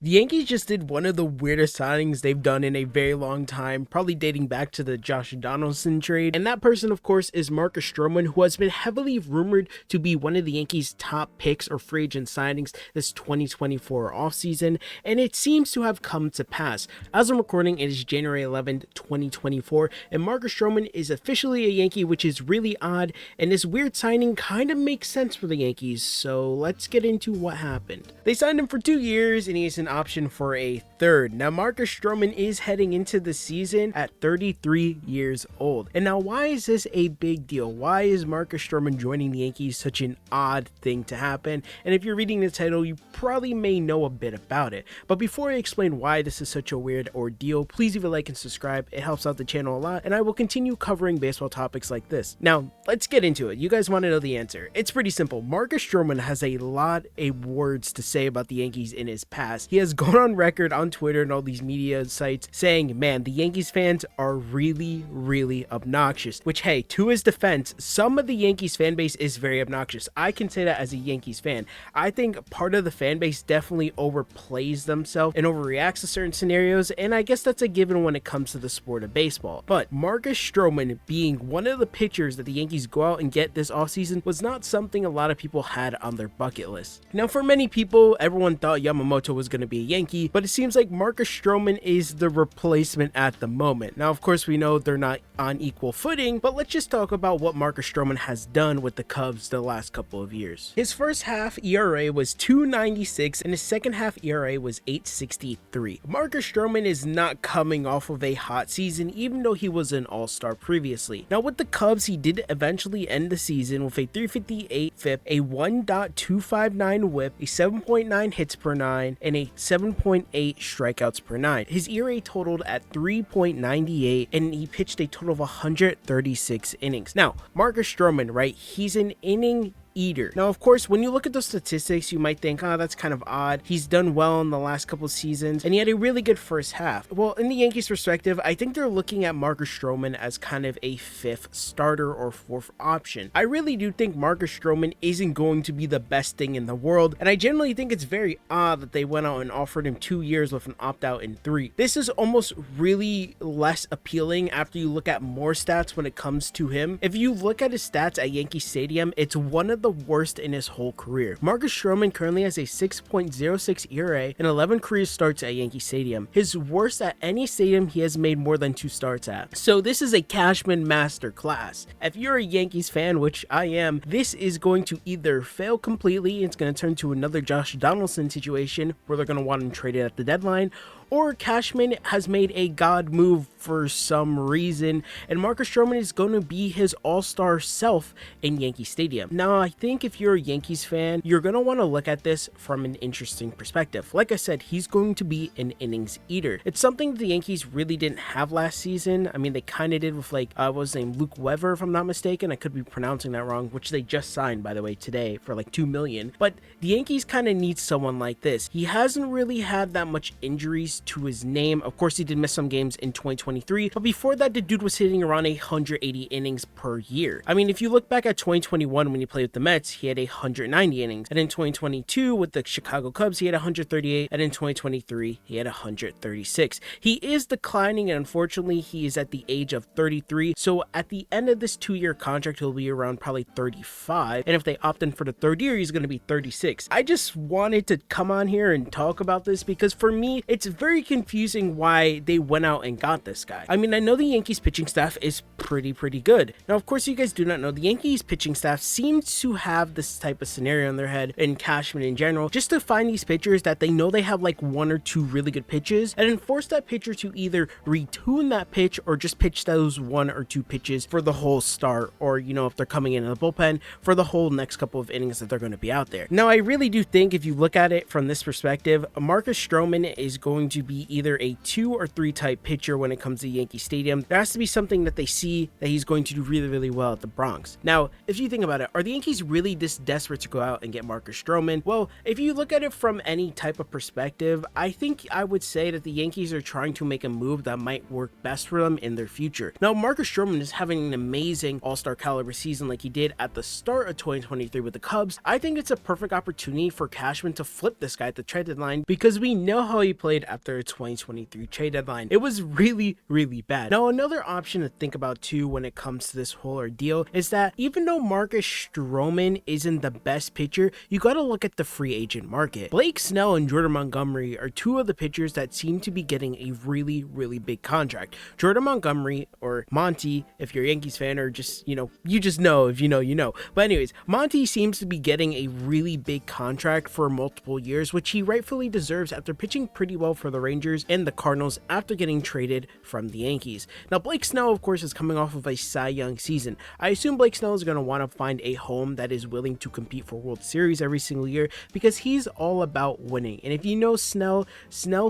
The Yankees just did one of the weirdest signings they've done in a very long time, probably dating back to the Josh Donaldson trade. And that person, of course, is Marcus Stroman, who has been heavily rumored to be one of the Yankees' top picks or free agent signings this 2024 offseason. And it seems to have come to pass. As I'm recording, it is January 11th, 2024, and Marcus Stroman is officially a Yankee, which is really odd. And this weird signing kind of makes sense for the Yankees. So let's get into what happened. They signed him for 2 years, and he is an option for a third. Now, Marcus Stroman is heading into the season at 33 years old. And now, why is this a big deal? Why is Marcus Stroman joining the Yankees such an odd thing to happen? And if you're reading the title, you probably may know a bit about it. But before I explain why this is such a weird ordeal, please leave a like and subscribe. It helps out the channel a lot, and I will continue covering baseball topics like this. Now, let's get into it. You guys want to know the answer. It's pretty simple. Marcus Stroman has a lot of words to say about the Yankees in his past. He has gone on record on Twitter and all these media sites saying, man, the Yankees fans are really obnoxious. Which, hey, to his defense, some of the Yankees fan base is very obnoxious. I can say that as a Yankees fan. I think part of the fan base definitely overplays themselves and overreacts to certain scenarios, and I guess that's a given when it comes to the sport of baseball. But Marcus Stroman being one of the pitchers that the Yankees go out and get this offseason was not something a lot of people had on their bucket list. Now, for many people, everyone thought Yamamoto was going to be a Yankee, but it seems like Marcus Stroman is the replacement at the moment. Now, of course, we know they're not on equal footing, but let's just talk about what Marcus Stroman has done with the Cubs the last couple of years. His first half ERA was 2.96 and his second half ERA was 8.63. Marcus Stroman is not coming off of a hot season, even though he was an all-star previously. Now, with the Cubs, he did eventually end the season with a 3.58 FIP, a 1.259 WHIP, a 7.9 hits per 9, and a 7.8 strikeouts per 9. His ERA totaled at 3.98, and he pitched a total of 136 innings. Now, Marcus Stroman, right, he's an inning eater. Now, of course, when you look at those statistics, you might think, oh, that's kind of odd. He's done well in the last couple of seasons, and he had a really good first half. Well, in the Yankees' perspective, I think they're looking at Marcus Stroman as kind of a fifth starter or fourth option. I really do think Marcus Stroman isn't going to be the best thing in the world, and I generally think it's very odd that they went out and offered him 2 years with an opt-out in 3. This is almost really less appealing after you look at more stats when it comes to him. If you look at his stats at Yankee Stadium, it's one of the worst in his whole career. Marcus Stroman currently has a 6.06 ERA and 11 career starts at Yankee Stadium. His worst at any stadium he has made more than 2 starts at. So this is a cashman master class. If you're a Yankees fan, which I am, this is going to either fail completely, it's going to turn to another Josh Donaldson situation where they're going to want him traded at the deadline, or Cashman has made a god move for some reason, and Marcus Stroman is going to be his all-star self in Yankee Stadium. Now, I think if you're a Yankees fan, you're going to want to look at this from an interesting perspective. Like I said, he's going to be an innings eater. It's something the Yankees really didn't have last season. I mean, they kind of did with what was his name, Luke Weaver, if I'm not mistaken. I could be pronouncing that wrong, which they just signed, by the way, today for like $2 million. But the Yankees kind of need someone like this. He hasn't really had that much injuries to his name. Of course, he did miss some games in 2023, but before that, the dude was hitting around 180 innings per year. I mean, if you look back at 2021 when he played with the Mets, he had 190 innings, and in 2022 with the Chicago Cubs, he had 138, and in 2023 he had 136. He is declining, and unfortunately he is at the age of 33, so at the end of this 2-year contract he'll be around probably 35, and if they opt in for the 3rd year, he's going to be 36. I just wanted to come on here and talk about this because for me it's very confusing why they went out and got this guy. I mean, I know the Yankees pitching staff is pretty good. Now, of course, you guys do not know, the Yankees pitching staff seems to have this type of scenario in their head, and Cashman in general, just to find these pitchers that they know they have like 1 or 2 really good pitches, and then force that pitcher to either retune that pitch or just pitch those 1 or 2 pitches for the whole start, or, you know, if they're coming in the bullpen, for the whole next couple of innings that they're going to be out there. Now, I really do think if you look at it from this perspective, Marcus Stroman is going to be either a 2 or 3 type pitcher when it comes to Yankee Stadium. There has to be something that they see that he's going to do really well at the Bronx. Now, if you think about it, are the Yankees Yankees really this desperate to go out and get Marcus Stroman? Well, if you look at it from any type of perspective, I think I would say that the Yankees are trying to make a move that might work best for them in their future. Now, Marcus Stroman is having an amazing all-star caliber season like he did at the start of 2023 with the Cubs. I think it's a perfect opportunity for Cashman to flip this guy at the trade deadline because we know how he played after the 2023 trade deadline. It was really bad. Now, another option to think about too when it comes to this whole ordeal is that even though Marcus Stroman isn't the best pitcher, you got to look at the free agent market. Blake Snell and Jordan Montgomery are two of the pitchers that seem to be getting a really big contract. Jordan Montgomery, or Monty if you're a Yankees fan, or just, you just know, if you know, you know. But anyways, Monty seems to be getting a really big contract for multiple years, which he rightfully deserves after pitching pretty well for the Rangers and the Cardinals after getting traded from the Yankees. Now, Blake Snell, of course, is coming off of a Cy Young season. I assume Blake Snell is going to want to find a home that is willing to compete for World Series every single year because he's all about winning. And if you know Snell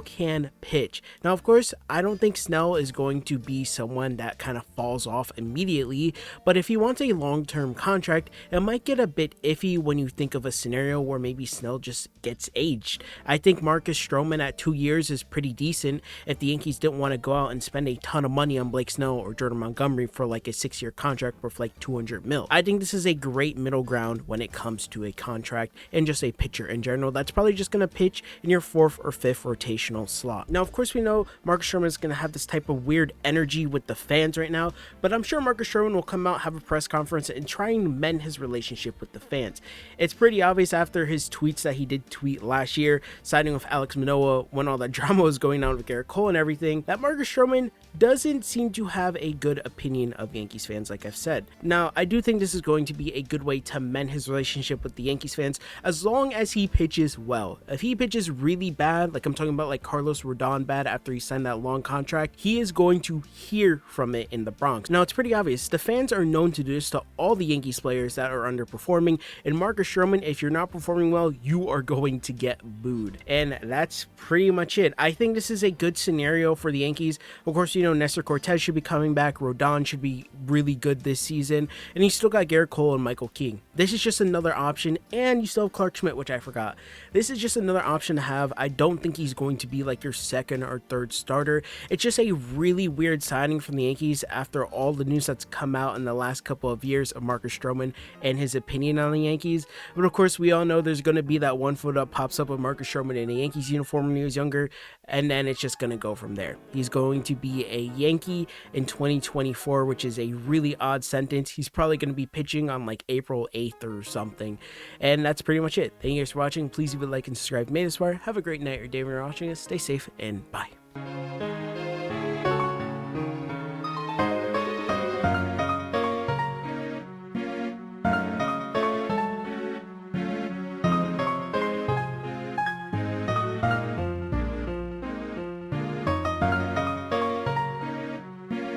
can pitch. Now, of course, I don't think Snell is going to be someone that kind of falls off immediately, but if he wants a long-term contract, it might get a bit iffy when you think of a scenario where maybe Snell just gets aged. I think Marcus Stroman at 2 years is pretty decent if the Yankees didn't want to go out and spend a ton of money on Blake Snell or Jordan Montgomery for like a 6-year contract worth like 200 mil. I think this is a great middle ground when it comes to a contract and just a pitcher in general that's probably just going to pitch in your 4th or 5th rotational slot. Now, of course, we know Marcus Stroman is going to have this type of weird energy with the fans right now, but I'm sure Marcus Stroman will come out, have a press conference, and try and mend his relationship with the fans. It's pretty obvious after his tweets that he did tweet last year, siding with Alex Manoah when all that drama was going on with Garrett Cole and everything, that Marcus Stroman doesn't seem to have a good opinion of Yankees fans, like I've said. Now, I do think this is going to be a good way to mend his relationship with the Yankees fans as long as he pitches well. If he pitches really bad, like I'm talking about like Carlos Rodon bad after he signed that long contract, he is going to hear from it in the Bronx. Now, it's pretty obvious. The fans are known to do this to all the Yankees players that are underperforming, and Marcus Stroman, if you're not performing well, you are going to get booed. And that's pretty much it. I think this is a good scenario for the Yankees. Of course, Nestor Cortez should be coming back. Rodon should be really good this season. And you still got Garrett Cole and Michael King. This is just another option. And you still have Clark Schmidt, which I forgot. This is just another option to have. I don't think he's going to be like your 2nd or 3rd starter. It's just a really weird signing from the Yankees after all the news that's come out in the last couple of years of Marcus Stroman and his opinion on the Yankees. But of course, we all know there's going to be that one photo that pops up of Marcus Stroman in a Yankees uniform when he was younger. And then it's just going to go from there. He's going to be a Yankee in 2024, which is a really odd sentence. He's probably going to be pitching on like April 8th or something. And that's pretty much it. Thank you guys for watching. Please leave a like and subscribe if you made this far. Have a great night or day when you're watching this. Stay safe and bye.